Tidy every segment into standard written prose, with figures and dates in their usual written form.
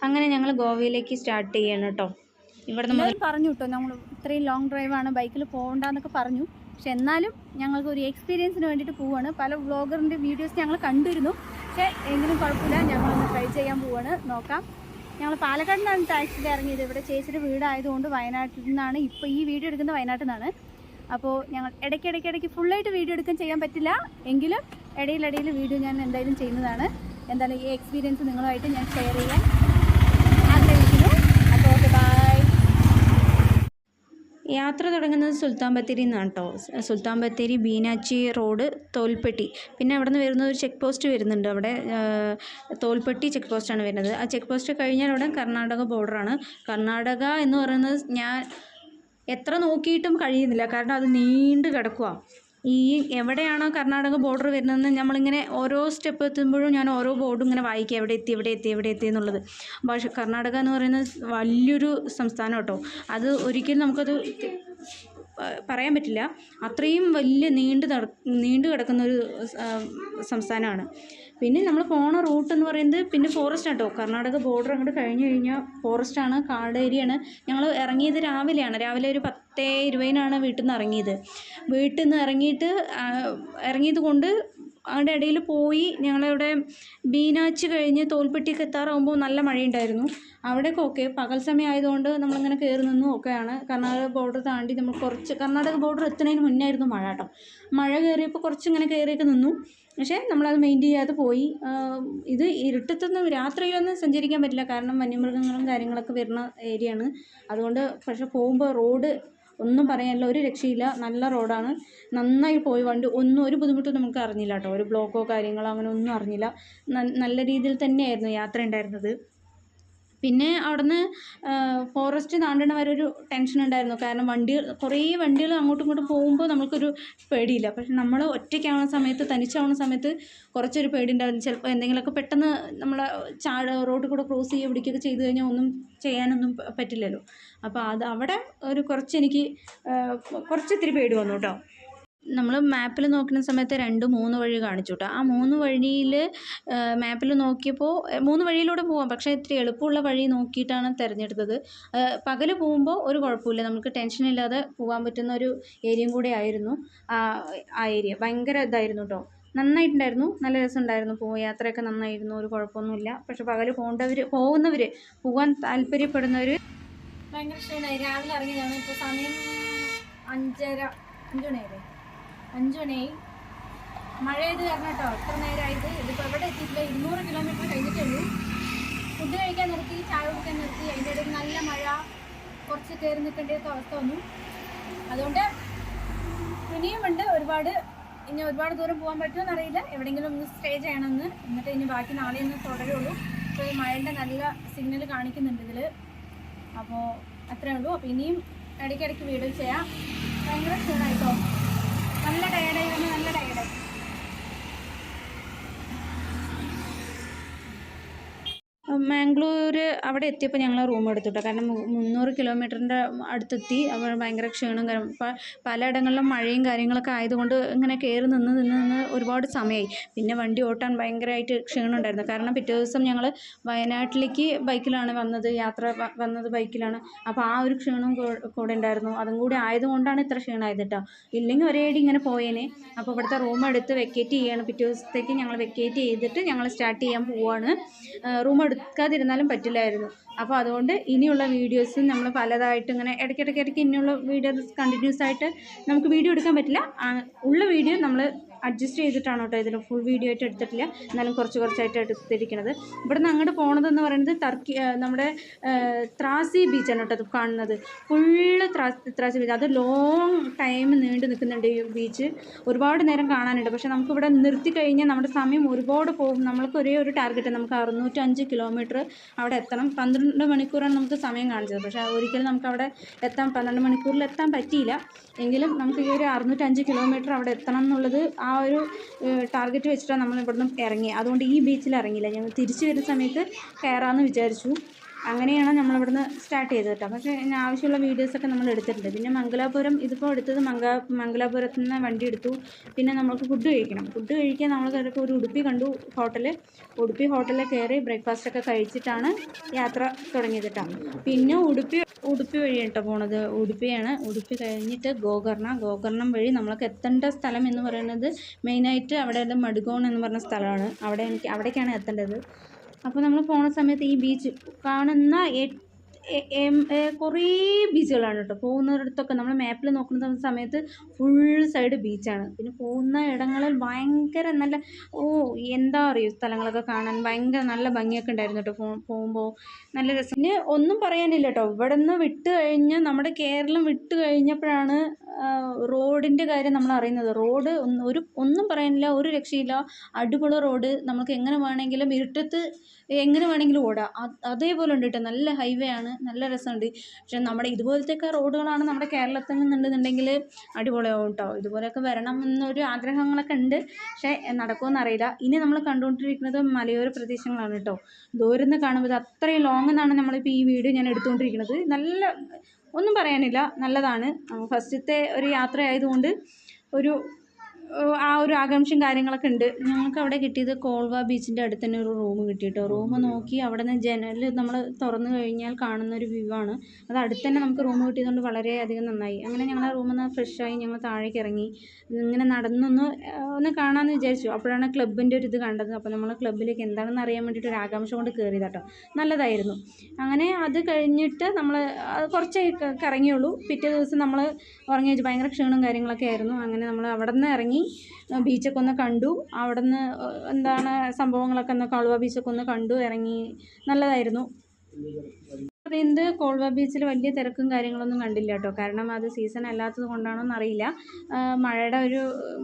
അങ്ങനെ ഞങ്ങൾ ഗോവയിലേക്ക് സ്റ്റാർട്ട് ചെയ്യണം കേട്ടോ. ഇവിടെ നമ്മൾ പറഞ്ഞു കേട്ടോ, നമ്മൾ ഇത്രയും ലോങ് ഡ്രൈവാണ്, ബൈക്കിൽ പോകണ്ടെന്നൊക്കെ പറഞ്ഞു. പക്ഷെ എന്നാലും ഞങ്ങൾക്ക് ഒരു എക്സ്പീരിയൻസിന് വേണ്ടിയിട്ട് പോവുകയാണ്. പല വ്ളോഗറിൻ്റെ വീഡിയോസ് ഞങ്ങൾ കണ്ടിരുന്നു, പക്ഷേ എങ്കിലും കുഴപ്പമില്ല, ഞങ്ങളൊന്ന് ട്രൈ ചെയ്യാൻ പോവുകയാണ്. നോക്കാം. ഞങ്ങൾ പാലക്കാട് നിന്നാണ് ടാക്സിയിൽ ഇറങ്ങിയത്. ഇവിടെ ചേച്ചിയുടെ വീടായതുകൊണ്ട് വയനാട്ടിൽ നിന്നാണ് ഇപ്പോൾ ഈ വീഡിയോ എടുക്കുന്നത്, വയനാട്ടിൽ നിന്നാണ്. അപ്പോൾ ഞങ്ങൾ ഇടയ്ക്കിടയ്ക്ക് ഫുള്ളായിട്ട് വീഡിയോ എടുക്കാൻ ചെയ്യാൻ പറ്റില്ല, എങ്കിലും ഇടയിലിടയിൽ വീഡിയോ ഞാൻ എന്തായാലും ചെയ്യുന്നതാണ്. എന്തായാലും ഈ എക്സ്പീരിയൻസ് നിങ്ങളുമായിട്ട് ഞാൻ ഷെയർ ചെയ്യാൻ ആഗ്രഹിക്കുന്നു. അപ്പോൾ ഓക്കെ, ബൈ. യാത്ര തുടങ്ങുന്നത് സുൽത്താൻ ബത്തേരി നിന്നാണ് കേട്ടോ. സുൽത്താൻ ബത്തേരി, ബീനാച്ചി റോഡ്, തോൽപ്പെട്ടി, പിന്നെ അവിടെ നിന്ന് വരുന്ന ഒരു ചെക്ക് പോസ്റ്റ് വരുന്നുണ്ട്. അവിടെ തോൽപ്പെട്ടി ചെക്ക് പോസ്റ്റാണ് വരുന്നത്. ആ ചെക്ക് പോസ്റ്റ് കഴിഞ്ഞാൽ അവിടെ കർണാടക ബോർഡറാണ്. കർണാടക എന്ന് പറയുന്നത് ഞാൻ എത്ര നോക്കിയിട്ടും കഴിയുന്നില്ല, കാരണം അത് നീണ്ട് കിടക്കുക. ഈ എവിടെയാണോ കർണാടക ബോർഡർ വരുന്നതെന്ന് നമ്മളിങ്ങനെ ഓരോ സ്റ്റെപ്പ് എത്തുമ്പോഴും ഞാൻ ഓരോ ബോർഡും ഇങ്ങനെ വായിക്കുക, എവിടെ എത്തി എന്നുള്ളത്. പക്ഷേ കർണാടക എന്ന് പറയുന്നത് വലിയൊരു സംസ്ഥാനം കേട്ടോ. അത് ഒരിക്കലും നമുക്കത് പറയാൻ പറ്റില്ല, അത്രയും വലിയ നീണ്ടു കിടക്കുന്ന ഒരു സംസ്ഥാനമാണ്. പിന്നെ നമ്മൾ പോണ റൂട്ട് എന്ന് പറയുന്നത് പിന്നെ ഫോറസ്റ്റ് കേട്ടോ. കർണാടക ബോർഡർ അങ്ങോട്ട് കഴിഞ്ഞ് കഴിഞ്ഞാൽ ഫോറസ്റ്റാണ്, കാട് ഏരിയയാണ്. ഞങ്ങൾ ഇറങ്ങിയത് രാവിലെ ഒരു 10:20 വീട്ടിൽ നിന്ന് ഇറങ്ങിയത്. വീട്ടിൽ നിന്ന് ഇറങ്ങിയത് കൊണ്ട് അവിടെ ഇടയിൽ പോയി ഞങ്ങളിവിടെ ബീനാച്ച് കഴിഞ്ഞ് തോൽപ്പെട്ടിക്ക് എത്താറാകുമ്പോൾ നല്ല മഴയുണ്ടായിരുന്നു. അവിടെയൊക്കെ ഓക്കെ, പകൽ സമയം ആയതുകൊണ്ട് നമ്മളിങ്ങനെ കയറി നിന്നും ഒക്കെയാണ്. കർണാടക ബോർഡർ താണ്ടി നമ്മൾ കർണാടക ബോർഡർ എത്തുന്നതിന് മുന്നേ ആയിരുന്നു മഴ കേട്ടോ. മഴ കയറിയപ്പോൾ കുറച്ചിങ്ങനെ കയറിയൊക്കെ നിന്നു, പക്ഷേ നമ്മളത് മെയിൻറ്റെയിൻ ചെയ്യാതെ പോയി. ഇത് ഇരുട്ടത്തൊന്നും രാത്രിയിലൊന്നും സഞ്ചരിക്കാൻ പറ്റില്ല, കാരണം വന്യമൃഗങ്ങളും കാര്യങ്ങളൊക്കെ വരുന്ന ഏരിയയാണ്. അതുകൊണ്ട് പക്ഷേ പോകുമ്പോൾ റോഡ് ഒന്നും പറയാനില്ല, ഒരു രക്ഷയില്ല, നല്ല റോഡാണ്. നന്നായി പോയി, ഒരു ബുദ്ധിമുട്ടും നമുക്ക് അറിഞ്ഞില്ല കേട്ടോ. ഒരു ബ്ലോക്കോ കാര്യങ്ങളോ അങ്ങനെ ഒന്നും അറിഞ്ഞില്ല. നല്ല രീതിയിൽ തന്നെയായിരുന്നു യാത്ര ഉണ്ടായിരുന്നത്. പിന്നെ അവിടുന്ന് ഫോറസ്റ്റ് താണ്ടണ വരെ ഒരു ടെൻഷൻ ഉണ്ടായിരുന്നു, കാരണം കുറേ വണ്ടികൾ അങ്ങോട്ടും ഇങ്ങോട്ടും പോകുമ്പോൾ നമുക്കൊരു പേടിയില്ല. പക്ഷെ നമ്മൾ ഒറ്റയ്ക്കാവുന്ന സമയത്ത്, തനിച്ചാവുന്ന സമയത്ത് കുറച്ചൊരു പേടി ഉണ്ടായിരുന്നു. ചിലപ്പോൾ എന്തെങ്കിലുമൊക്കെ പെട്ടെന്ന് നമ്മളെ റോഡിൽ കൂടെ ക്രോസ് ചെയ്യുക പിടിക്കുകയൊക്കെ ചെയ്ത് കഴിഞ്ഞാൽ ഒന്നും ചെയ്യാനൊന്നും പറ്റില്ലല്ലോ. അപ്പോൾ അവിടെ കുറച്ചിത്തിരി പേടി വന്നു കേട്ടോ. നമ്മൾ മാപ്പിൽ നോക്കുന്ന സമയത്ത് 2-3 വഴി കാണിച്ചു കേട്ടോ. ആ 3 വഴിയിൽ മാപ്പിൽ നോക്കിയപ്പോൾ 3 വഴിയിലൂടെ പോകാം, പക്ഷേ ഇത്തിരി എളുപ്പമുള്ള വഴി നോക്കിയിട്ടാണ് തിരഞ്ഞെടുത്തത്. പകൽ പോകുമ്പോൾ ഒരു കുഴപ്പമില്ല, നമുക്ക് ടെൻഷനില്ലാതെ പോകാൻ പറ്റുന്ന ഒരു ഏരിയയും കൂടെ ആയിരുന്നു ആ ഏരിയ. ഭയങ്കര ഇതായിരുന്നു കേട്ടോ, നന്നായിട്ടുണ്ടായിരുന്നു, നല്ല രസമുണ്ടായിരുന്നു. യാത്രയൊക്കെ നന്നായിരുന്നു, ഒരു കുഴപ്പമൊന്നുമില്ല. പക്ഷെ പകൽ പോകുന്നവർ പോകാൻ താല്പര്യപ്പെടുന്നവർ ഭയങ്കര ക്ഷീണമായി. രാവിലെ ഇറങ്ങിയതാണ്, ഇപ്പോൾ സമയം 5 മണിയായി. മഴ ചെയ്ത് കാരണം കേട്ടോ എത്ര നേരമായത്. ഇതിപ്പോൾ എവിടെ എത്തിയിട്ടില്ല, 200 കിലോമീറ്റർ കഴിഞ്ഞിട്ടേ ഉള്ളൂ. ഫുഡ് കഴിക്കാൻ നിർത്തി, ചായ കുടിക്കാൻ നിർത്തി, അതിൻ്റെ ഇടയിൽ നല്ല മഴ, കുറച്ച് കയറി നിൽക്കേണ്ടതൊക്കെ അവസ്ഥ വന്നു. അതുകൊണ്ട് ഇനിയും ഉണ്ട് ഇനി ഒരുപാട് ദൂരം പോകാൻ പറ്റുമെന്ന് അറിയില്ല. എവിടെയെങ്കിലും ഒന്ന് സ്റ്റേ ചെയ്യണമെന്ന്, എന്നിട്ട് ഇനി ബാക്കി നാളെ ഒന്ന് തുടരുള്ളൂ. ഇപ്പോൾ ഈ മഴേൻ്റെ നല്ല സിഗ്നൽ കാണിക്കുന്നുണ്ട് ഇതിൽ. അപ്പോൾ അത്രേ ഉള്ളൂ. അപ്പോൾ ഇനിയും ഇടയ്ക്കിടയ്ക്ക് വീഡിയോ ചെയ്യാം. ഭയങ്കര ക്ഷീണമായിട്ടോ, നല്ല ടയർഡായി. മാംഗ്ലൂർ അവിടെ എത്തിയപ്പോൾ ഞങ്ങൾ റൂം എടുത്തിട്ടോ, കാരണം 300 കിലോമീറ്ററിൻ്റെ അടുത്തെത്തി. അപ്പോൾ ഭയങ്കര ക്ഷീണം, പലയിടങ്ങളിലും മഴയും കാര്യങ്ങളൊക്കെ ആയതുകൊണ്ട് ഇങ്ങനെ കയറി നിന്ന് ഒരുപാട് സമയമായി. പിന്നെ വണ്ടി ഓട്ടാൻ ഭയങ്കരമായിട്ട് ക്ഷീണം ഉണ്ടായിരുന്നു, കാരണം പിറ്റേ ദിവസം ഞങ്ങൾ വയനാട്ടിലേക്ക് ബൈക്കിലാണ് യാത്ര വന്നത് ബൈക്കിലാണ്. അപ്പോൾ ആ ഒരു ക്ഷീണം കൂടെ ഉണ്ടായിരുന്നു. അതും കൂടി ആയതുകൊണ്ടാണ് ഇത്ര ക്ഷീണമായത് കേട്ടോ. ഇല്ലെങ്കിൽ ഒരേടി ഇങ്ങനെ പോയേനെ. അപ്പോൾ ഇവിടുത്തെ റൂം എടുത്ത് വെക്കേറ്റ് ചെയ്യാണ്. പിറ്റേ ദിവസത്തേക്ക് ഞങ്ങൾ വെക്കേറ്റ് ചെയ്തിട്ട് ഞങ്ങൾ സ്റ്റാർട്ട് ചെയ്യാൻ പോവാണ്. റൂം എടുക്കാതിരുന്നാലും പറ്റില്ലായിരുന്നു. അപ്പോൾ അതുകൊണ്ട് ഇനിയുള്ള വീഡിയോസും നമ്മൾ പലതായിട്ട് ഇങ്ങനെ ഇടയ്ക്കിടയ്ക്ക് ഇനിയുള്ള വീഡിയോസ് കണ്ടിന്യൂസ് ആയിട്ട് നമുക്ക് വീഡിയോ എടുക്കാൻ പറ്റില്ല. ഉള്ള വീഡിയോ നമ്മൾ അഡ്ജസ്റ്റ് ചെയ്തിട്ടാണ് കേട്ടോ. ഇതിൽ ഫുൾ വീഡിയോ ആയിട്ട് എടുത്തിട്ടില്ല, എന്നാലും കുറച്ചായിട്ട് എടുത്തിരിക്കുന്നത്. ഇവിടെ നിന്ന് അങ്ങോട്ട് പോണതെന്ന് പറയുന്നത് നമ്മുടെ ത്രാസി ബീച്ചാണ് കേട്ടോ അത് കാണുന്നത്. Full trashy beach. അത് ലോങ് ടൈം നീണ്ടു നിൽക്കുന്നുണ്ട് ഈ ബീച്ച്. ഒരുപാട് നേരം കാണാനുണ്ട്. പക്ഷേ നമുക്കിവിടെ നിർത്തി കഴിഞ്ഞാൽ നമ്മുടെ സമയം ഒരുപാട് പോകും. നമ്മൾക്ക് ഒരേ ഒരു ടാർഗറ്റ്, നമുക്ക് 605 കിലോമീറ്റർ അവിടെ എത്തണം. 12 മണിക്കൂറാണ് നമുക്ക് സമയം കാണിച്ചത്. പക്ഷേ ഒരിക്കലും നമുക്ക് അവിടെ 12 മണിക്കൂറിൽ എത്താൻ പറ്റിയില്ല. എങ്കിലും നമുക്ക് ഈ ഒരു 605 കിലോമീറ്റർ അവിടെ എത്തണം എന്നുള്ളത് ആ ഒരു ടാർഗറ്റ് വെച്ചിട്ടാണ് നമ്മൾ ഇവിടുന്ന് ഇറങ്ങി. അതുകൊണ്ട് ഈ ബീച്ചിൽ ഇറങ്ങിയില്ല. ഞങ്ങൾ തിരിച്ചു വരുന്ന സമയത്ത് കയറാമെന്ന് വിചാരിച്ചു. അങ്ങനെയാണ് നമ്മളിവിടുന്ന് സ്റ്റാർട്ട് ചെയ്തത് കേട്ടോ. പക്ഷേ ഇതിന് ആവശ്യമുള്ള വീഡിയോസൊക്കെ നമ്മൾ എടുത്തിട്ടുണ്ട്. പിന്നെ മംഗലാപുരം ഇതിപ്പോൾ എടുത്തത് മംഗലാപുരത്ത് നിന്ന് വണ്ടി എടുത്തു. പിന്നെ നമുക്ക് ഫുഡ് കഴിക്കണം. ഫുഡ് കഴിക്കാൻ നമ്മൾ ചിലപ്പോൾ ഒരു ഉടുപ്പി കണ്ടു ഉടുപ്പി ഹോട്ടലിൽ കയറി ബ്രേക്ക്ഫാസ്റ്റൊക്കെ കഴിച്ചിട്ടാണ് യാത്ര തുടങ്ങിയത് കേട്ടോ. പിന്നെ ഉടുപ്പി വഴി കേട്ടോ പോണത്. ഉടുപ്പി കഴിഞ്ഞിട്ട് ഗോകർണം വഴി നമ്മൾക്ക് എത്തേണ്ട സ്ഥലം എന്ന് പറയുന്നത് മെയിനായിട്ട് അവിടെ മഡ്ഗോൺ എന്ന് പറഞ്ഞ സ്ഥലമാണ്. അവിടേക്കാണ് എത്തേണ്ടത്. അപ്പോൾ നമ്മൾ പോണ സമയത്ത് ഈ ബീച്ച് കാണുന്ന കുറേ ബീച്ചുകളാണ് കേട്ടോ. പോകുന്നിടത്തൊക്കെ നമ്മൾ മാപ്പിൽ നോക്കുന്ന സമയത്ത് ഫുൾ സൈഡ് ബീച്ചാണ്. പിന്നെ പോകുന്ന ഇടങ്ങളിൽ ഭയങ്കര നല്ല എന്താ പറയുക, സ്ഥലങ്ങളൊക്കെ കാണാൻ ഭയങ്കര നല്ല ഭംഗിയൊക്കെ ഉണ്ടായിരുന്നു കേട്ടോ. പോകുമ്പോൾ നല്ല രസം. പിന്നെ ഒന്നും പറയാനില്ല കേട്ടോ. ഇവിടെ നിന്ന് വിട്ട് കഴിഞ്ഞ് നമ്മുടെ കേരളം വിട്ട് കഴിഞ്ഞപ്പോഴാണ് റോഡിൻ്റെ കാര്യം നമ്മൾ അറിയുന്നത്. റോഡ് ഒന്നും പറയാനില്ല, ഒരു രക്ഷയില്ല. അടിപൊളി റോഡ്. നമുക്ക് എങ്ങനെ വേണമെങ്കിലും ഇരുട്ടത്ത് എങ്ങനെ വേണമെങ്കിലും ഓടാം. അതേപോലെ ഉണ്ട് കേട്ടോ. നല്ല ഹൈവേ ആണ്, നല്ല രസമുണ്ട്. പക്ഷെ നമ്മുടെ ഇതുപോലത്തെയൊക്കെ റോഡുകളാണ് നമ്മുടെ കേരളത്തിൽ നിന്നുണ്ടെന്നുണ്ടെങ്കിൽ അടിപൊളിയാവും കേട്ടോ. ഇതുപോലെയൊക്കെ വരണം എന്നൊരു ആഗ്രഹങ്ങളൊക്കെ ഉണ്ട്. പക്ഷേ നടക്കുമെന്നറിയില്ല. ഇനി നമ്മൾ കണ്ടുകൊണ്ടിരിക്കുന്നത് മലയോര പ്രദേശങ്ങളാണ് കേട്ടോ. ദൂരെ നിന്ന് കാണുമ്പോൾ അത്രയും ലോങ് എന്നാണ് നമ്മളിപ്പോൾ ഈ വീഡിയോ ഞാൻ എടുത്തുകൊണ്ടിരിക്കുന്നത്. നല്ല ഒന്നും പറയാനില്ല, നല്ലതാണ്. ഫസ്റ്റത്തെ ഒരു യാത്ര ആയതുകൊണ്ട് ആ ഒരു ആകാംക്ഷയും കാര്യങ്ങളൊക്കെ ഉണ്ട്. ഞങ്ങൾക്ക് അവിടെ കിട്ടിയത് കോൾവ ബീച്ചിൻ്റെ അടുത്ത് തന്നെ ഒരു റൂം കിട്ടി കേട്ടോ. റൂം നോക്കി അവിടെ നിന്ന് ജനൽ നമ്മൾ തുറന്നു കഴിഞ്ഞാൽ കാണുന്ന ഒരു വ്യൂ ആണ്. അത് അടുത്ത് തന്നെ നമുക്ക് റൂം കിട്ടിയതുകൊണ്ട് വളരെയധികം നന്നായി. അങ്ങനെ ഞങ്ങൾ ആ റൂമിൽ നിന്ന് ഫ്രഷായി ഞങ്ങൾ താഴേക്ക് ഇറങ്ങി. ഇങ്ങനെ ഒന്ന് കാണാമെന്ന് വിചാരിച്ചു. അപ്പോഴാണ് ക്ലബിൻ്റെ ഒരു ഇത് കണ്ടത്. അപ്പോൾ നമ്മൾ ക്ലബ്ബിലേക്ക് എന്താണെന്ന് അറിയാൻ വേണ്ടിയിട്ട് ഒരു ആകാംക്ഷ കൊണ്ട് കയറിയത് കേട്ടോ. നല്ലതായിരുന്നു. അങ്ങനെ അത് കഴിഞ്ഞിട്ട് നമ്മൾ കുറച്ചേ ഇറങ്ങിയുള്ളൂ. പിറ്റേ ദിവസം നമ്മൾ ഉറങ്ങി വെച്ച് ഭയങ്കര ക്ഷീണവും കാര്യങ്ങളൊക്കെ ആയിരുന്നു. അങ്ങനെ നമ്മൾ അവിടെ നിന്ന് ഇറങ്ങി ബീച്ചൊക്കെ ഒന്ന് കണ്ടു. അവിടെ നിന്ന് എന്താണ് സംഭവങ്ങളൊക്കെ കോൾവ ബീച്ചൊക്കെ ഒന്ന് കണ്ടു ഇറങ്ങി. നല്ലതായിരുന്നു. പറയുന്നത് കോൾവ ബീച്ചിൽ വലിയ തിരക്കും കാര്യങ്ങളൊന്നും കണ്ടില്ല കേട്ടോ. കാരണം അത് സീസൺ അല്ലാത്തത് കൊണ്ടാണോ എന്നറിയില്ല. മഴയുടെ ഒരു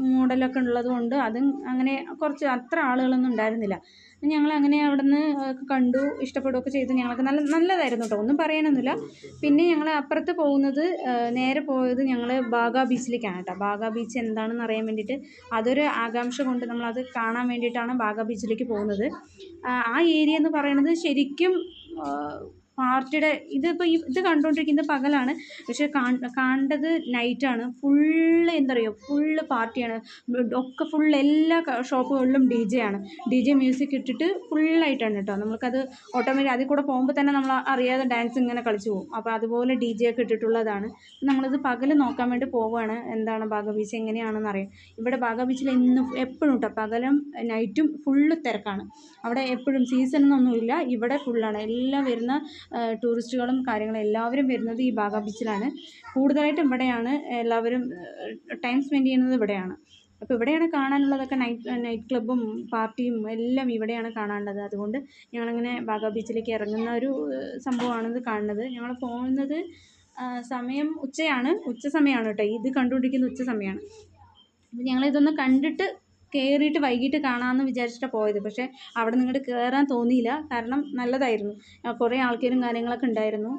മൂടലൊക്കെ ഉള്ളത് കൊണ്ട് അതും അങ്ങനെ കുറച്ച് അത്ര ആളുകളൊന്നും ഉണ്ടായിരുന്നില്ല. ഞങ്ങൾ അങ്ങനെ അവിടെ നിന്ന് കണ്ടു, ഇഷ്ടപ്പെടുകയൊക്കെ ചെയ്തു. ഞങ്ങൾക്ക് നല്ലതായിരുന്നു കേട്ടോ, ഒന്നും പറയാനൊന്നുമില്ല. പിന്നെ ഞങ്ങൾ അപ്പുറത്ത് പോകുന്നത് നേരെ പോയത് ഞങ്ങൾ ബാഗ ബീച്ചിലേക്കാണ് കേട്ടോ. ബാഗ ബീച്ച് എന്താണെന്ന് അറിയാൻ വേണ്ടിയിട്ട് അതൊരു ആകാംക്ഷ കൊണ്ട് നമ്മളത് കാണാൻ വേണ്ടിയിട്ടാണ് ബാഗ ബീച്ചിലേക്ക് പോകുന്നത്. ആ ഏരിയ എന്ന് പറയുന്നത് ശരിക്കും പാർട്ടിയുടെ ഇത് കണ്ടുകൊണ്ടിരിക്കുന്നത് പകലാണ്. പക്ഷേ കണ്ടത് നൈറ്റാണ്. ഫുള്ള് എന്താ പറയുക, ഫുള്ള് പാർട്ടിയാണ്. ഒക്കെ എല്ലാ ഷോപ്പുകളിലും DJ ആണ്. DJ മ്യൂസിക് ഇട്ടിട്ട് ഫുള്ളായിട്ടാണ് കേട്ടോ. നമുക്കത് ഓട്ടോമാറ്റിക് അതിൽ കൂടെ പോകുമ്പോൾ തന്നെ നമ്മൾ അറിയാതെ ഡാൻസ് ഇങ്ങനെ കളിച്ചു പോകും. അപ്പോൾ അതുപോലെ DJ ഒക്കെ ഇട്ടിട്ടുള്ളതാണ്. നമ്മളിത് പകൽ നോക്കാൻ വേണ്ടി പോവുകയാണ്. എന്താണ് ബാഗ ബീച്ച് എങ്ങനെയാണെന്ന് അറിയാം. ഇവിടെ ബാഗ ബീച്ചിൽ എപ്പോഴും കേട്ടോ, പകലും നൈറ്റും ഫുള്ള് തിരക്കാണ്. അവിടെ എപ്പോഴും സീസണൊന്നുമില്ല. ഇവിടെ ഫുള്ളാണ്. എല്ലാം വരുന്ന ടൂറിസ്റ്റുകളും കാര്യങ്ങളും എല്ലാവരും വരുന്നത് ഈ ബാഗ ബീച്ചിലാണ്. കൂടുതലായിട്ടും ഇവിടെയാണ് എല്ലാവരും ടൈം സ്പെൻഡ് ചെയ്യുന്നത് ഇവിടെയാണ്. അപ്പോൾ ഇവിടെയാണ് കാണാനുള്ളതൊക്കെ. നൈറ്റ് ക്ലബ്ബും പാർട്ടിയും എല്ലാം ഇവിടെയാണ് കാണാനുള്ളത്. അതുകൊണ്ട് ഞങ്ങളങ്ങനെ ബാഗ ബീച്ചിലേക്ക് ഇറങ്ങുന്ന ഒരു സംഭവമാണിത് കാണുന്നത്. ഞങ്ങൾ പോകുന്നത് സമയം ഉച്ച സമയമാണ് കേട്ടോ. ഇത് കണ്ടുകൊണ്ടിരിക്കുന്ന ഉച്ച സമയമാണ്. അപ്പോൾ ഞങ്ങളിതൊന്ന് കണ്ടിട്ട് കയറിയിട്ട് വൈകിട്ട് കാണാമെന്ന് വിചാരിച്ചിട്ടാണ് പോയത്. പക്ഷേ അവിടെ നിങ്ങോട്ട് കയറാൻ തോന്നിയില്ല. കാരണം നല്ലതായിരുന്നു, കുറേ ആൾക്കാരും കാര്യങ്ങളൊക്കെ ഉണ്ടായിരുന്നു.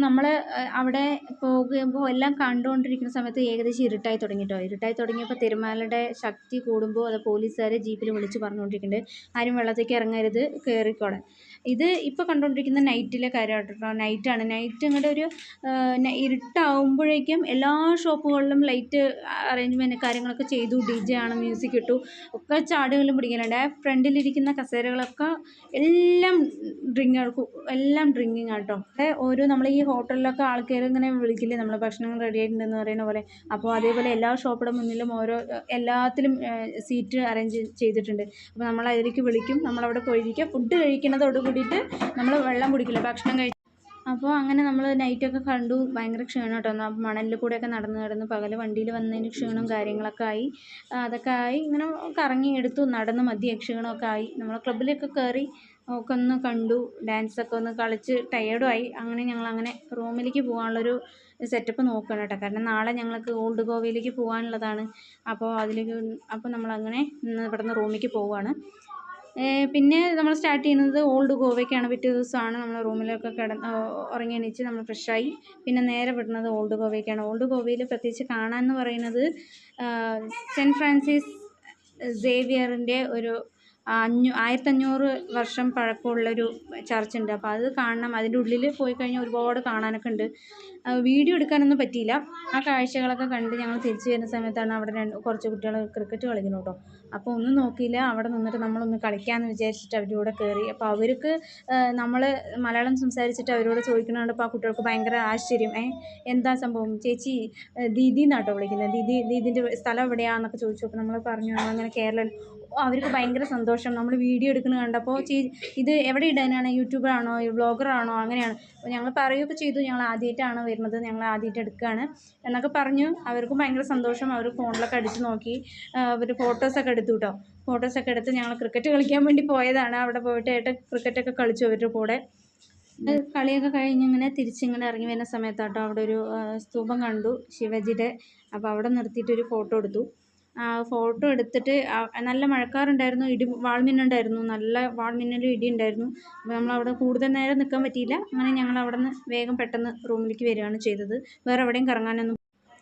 നമ്മൾ അവിടെ പോകുമ്പോൾ എല്ലാം കണ്ടുകൊണ്ടിരിക്കുന്ന സമയത്ത് ഏകദേശം ഇരുട്ടായി തുടങ്ങി കേട്ടോ. ഇരുട്ടായി തുടങ്ങിയപ്പോൾ തിരമാലയുടെ ശക്തി കൂടുമ്പോൾ അത് പോലീസുകാരെ ജീപ്പിൽ വിളിച്ച് പറഞ്ഞുകൊണ്ടിരിക്കുന്നുണ്ട്, ആരും വെള്ളത്തേക്ക് ഇറങ്ങരുത്, കയറിക്കോളാൻ. ഇത് ഇപ്പോൾ കണ്ടുകൊണ്ടിരിക്കുന്ന നൈറ്റിലെ കാര്യമാണ് കേട്ടോ. നൈറ്റാണ്. നൈറ്റ് ഇങ്ങോട്ട് ഒരു ഇരുട്ടാവുമ്പോഴേക്കും എല്ലാ ഷോപ്പുകളിലും ലൈറ്റ് അറേഞ്ച്മെൻറ്റ് കാര്യങ്ങളൊക്കെ ചെയ്തു. DJ ആണ്, മ്യൂസിക് ഇട്ടു, ഒക്കെ ചാടുകളും പിടിക്കലുണ്ട്. ആ ഫ്രണ്ടിലിരിക്കുന്ന കസേരകളൊക്കെ എല്ലാം ഡ്രിങ്കിങ് ആട്ടോ. ഓരോ നമ്മൾ ഈ ഹോട്ടലിലൊക്കെ ആൾക്കാർ ഇങ്ങനെ വിളിക്കില്ലേ, നമ്മൾ ഭക്ഷണം റെഡി ആയിട്ടുണ്ടെന്ന് പറയുന്ന പോലെ. അപ്പോൾ അതേപോലെ എല്ലാ ഷോപ്പുടെ മുന്നിലും എല്ലാത്തിലും സീറ്റ് അറേഞ്ച് ചെയ്തിട്ടുണ്ട്. അപ്പോൾ നമ്മൾ അതിലേക്ക് വിളിക്കും, നമ്മളവിടെ പോയിരിക്കുക. ഫുഡ് കഴിക്കുന്നതോട് കൂടിയിട്ട് നമ്മൾ വെള്ളം കുടിക്കില്ല, ഭക്ഷണം കഴിക്കും. അപ്പോൾ അങ്ങനെ നമ്മൾ നൈറ്റൊക്കെ കണ്ടു. ഭയങ്കര ക്ഷീണം കേട്ടോ. മണലിൽ കൂടെയൊക്കെ നടന്ന് പകൽ വണ്ടിയിൽ വന്നതിന് ക്ഷീണവും കാര്യങ്ങളൊക്കെ ആയി. അതൊക്കെ ആയി ഇങ്ങനെ കറങ്ങി എടുത്തു, നടന്ന് മതിയായി, ക്ഷീണമൊക്കെ ആയി. നമ്മൾ ക്ലബ്ബിലൊക്കെ കയറി ഒക്കെ ഒന്ന് കണ്ടു, ഡാൻസൊക്കെ ഒന്ന് കളിച്ച് ടയേർഡും ആയി. അങ്ങനെ ഞങ്ങളങ്ങനെ റൂമിലേക്ക് പോകാനുള്ളൊരു സെറ്റപ്പ് നോക്കണം കേട്ടോ. കാരണം നാളെ ഞങ്ങൾക്ക് ഓൾഡ് ഗോവയിലേക്ക് പോകാനുള്ളതാണ്. അപ്പോൾ നമ്മളങ്ങനെ ഇവിടുന്ന് റൂമിലേക്ക് പോവുകയാണ്. പിന്നെ നമ്മൾ സ്റ്റാർട്ട് ചെയ്യുന്നത് ഓൾഡ് ഗോവയ്ക്കാണ്. പിറ്റേ ദിവസമാണ് നമ്മൾ റൂമിലൊക്കെ ഉറങ്ങി എണീച്ച് നമ്മൾ ഫ്രഷായി പിന്നെ നേരെ വിടുന്നത് ഓൾഡ് ഗോവയ്ക്കാണ്. ഓൾഡ് ഗോവയിൽ പ്രത്യേകിച്ച് കാണാമെന്ന് പറയുന്നത് സെൻറ്റ് ഫ്രാൻസിസ് സേവിയറിൻ്റെ ഒരു 1500 വർഷം പഴക്കമുള്ളൊരു ചർച്ചുണ്ട്. അപ്പോൾ അത് കാണണം. അതിൻ്റെ ഉള്ളിൽ പോയി കഴിഞ്ഞാൽ ഒരുപാട് കാണാനൊക്കെ ഉണ്ട്. വീഡിയോ എടുക്കാനൊന്നും പറ്റിയില്ല. ആ കാഴ്ചകളൊക്കെ കണ്ട് ഞങ്ങൾ തിരിച്ചു വരുന്ന സമയത്താണ് അവിടെ കുറച്ച് കുട്ടികൾ ക്രിക്കറ്റ് കളിക്കുന്നു കേട്ടോ. അപ്പോൾ ഒന്നും നോക്കിയില്ല, അവിടെ നിന്നിട്ട് നമ്മളൊന്ന് കളിക്കാമെന്ന് വിചാരിച്ചിട്ട് അവരുടെ കൂടെ കയറി. അപ്പോൾ അവർക്ക് നമ്മൾ മലയാളം സംസാരിച്ചിട്ട് അവരോട് ചോദിക്കുന്നുണ്ട്. അപ്പോൾ ആ കുട്ടികൾക്ക് ഭയങ്കര ആശ്ചര്യം. എന്താ സംഭവം ചേച്ചി, ദീദി എന്നാട്ടോ വിളിക്കുന്നത്, ദീദിൻ്റെ സ്ഥലം എവിടെയാണെന്നൊക്കെ ചോദിച്ചു. അപ്പോൾ നമ്മൾ പറഞ്ഞു അങ്ങനെ കേരള. അവർക്ക് ഭയങ്കര സന്തോഷം. നമ്മൾ വീഡിയോ എടുക്കുന്നത് കണ്ടപ്പോൾ ഇത് എവിടെ ഇടാനാണ്, യൂട്യൂബറാണോ വ്ളോഗറാണോ അങ്ങനെയാണ്. അപ്പോൾ ഞങ്ങൾ പറയുകയൊക്കെ ചെയ്തു, ഞങ്ങൾ ആദ്യമായിട്ടാണ് വരുന്നത്, ഞങ്ങൾ ആദ്യമായിട്ട് എടുക്കുകയാണ് എന്നൊക്കെ പറഞ്ഞു. അവർക്കും ഭയങ്കര സന്തോഷം. അവർ ഫോണിലൊക്കെ അടിച്ച് നോക്കി, അവർ ഫോട്ടോസൊക്കെ എടുത്തു കേട്ടോ. ഫോട്ടോസൊക്കെ എടുത്ത് ഞങ്ങൾ ക്രിക്കറ്റ് കളിക്കാൻ വേണ്ടി പോയതാണ്. അവിടെ പോയിട്ട് ക്രിക്കറ്റൊക്കെ കളിച്ചു അവരുടെ കൂടെ. കളിയൊക്കെ കഴിഞ്ഞിങ്ങനെ തിരിച്ചിങ്ങനെ ഇറങ്ങി വരുന്ന സമയത്താട്ടോ അവിടെ ഒരു സ്തൂപം കണ്ടു ശിവജിയുടെ. അപ്പോൾ അവിടെ നിർത്തിയിട്ടൊരു ഫോട്ടോ എടുത്തു. ഫോട്ടോ എടുത്തിട്ട് നല്ല മഴക്കാറുണ്ടായിരുന്നു, വാൾമിന്നുണ്ടായിരുന്നു, നല്ല വാൾമിന്നലും ഇടി ഉണ്ടായിരുന്നു. അപ്പോൾ നമ്മളവിടെ കൂടുതൽ നേരം നിൽക്കാൻ പറ്റിയില്ല. അങ്ങനെ ഞങ്ങൾ അവിടെ നിന്ന് വേഗം പെട്ടെന്ന് റൂമിലേക്ക് വരികയാണ് ചെയ്തത്. വേറെ എവിടെയും കറങ്ങാനൊന്നും.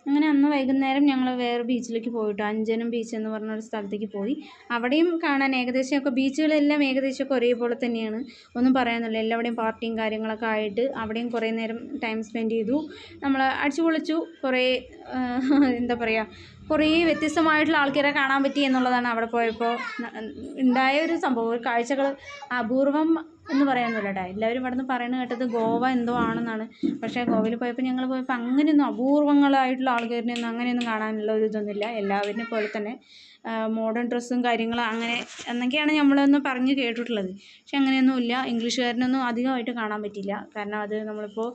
അങ്ങനെ അന്ന് വൈകുന്നേരം ഞങ്ങൾ വേറെ ബീച്ചിലേക്ക് പോയിട്ടോ. അഞ്ചനം ബീച്ച് എന്ന് പറഞ്ഞൊരു സ്ഥലത്തേക്ക് പോയി. അവിടെയും കാണാൻ ഏകദേശമൊക്കെ ബീച്ചുകളെല്ലാം ഏകദേശമൊക്കെ ഒരേപോലെ തന്നെയാണ്, ഒന്നും പറയാനൊന്നുമില്ല. എല്ലാവിടെയും പാർട്ടിയും കാര്യങ്ങളൊക്കെ ആയിട്ട് അവിടെയും കുറേ നേരം ടൈം സ്പെൻഡ് ചെയ്തു. നമ്മൾ അടിച്ചു പൊളിച്ചു. കുറേ എന്താ പറയുക, കുറേ വ്യത്യസ്തമായിട്ടുള്ള ആൾക്കാരെ കാണാൻ പറ്റി എന്നുള്ളതാണ് അവിടെ പോയപ്പോൾ ഉണ്ടായ ഒരു സംഭവം. ഒരു കാഴ്ചകൾ അപൂർവം എന്ന് പറയാനൊന്നുമില്ല കേട്ടോ. എല്ലാവരും ഇവിടെ നിന്ന് പറയുന്നത് കേട്ടത് ഗോവ എന്തോ ആണെന്നാണ്. പക്ഷേ ഗോവയിൽ ഞങ്ങൾ പോയപ്പോൾ അങ്ങനെയൊന്നും അപൂർവങ്ങളായിട്ടുള്ള ആൾക്കാരിനെയൊന്നും അങ്ങനെയൊന്നും കാണാനുള്ള ഒരു ഇതൊന്നുമില്ല. എല്ലാവരിനെ പോലെ തന്നെ മോഡേൺ ഡ്രസ്സും കാര്യങ്ങളും അങ്ങനെ എന്നൊക്കെയാണ് നമ്മളൊന്ന് പറഞ്ഞ് കേട്ടിട്ടുള്ളത്. പക്ഷെ അങ്ങനെയൊന്നുമില്ല. ഇംഗ്ലീഷുകാരനൊന്നും അധികമായിട്ട് കാണാൻ പറ്റില്ല. കാരണം അത് നമ്മളിപ്പോൾ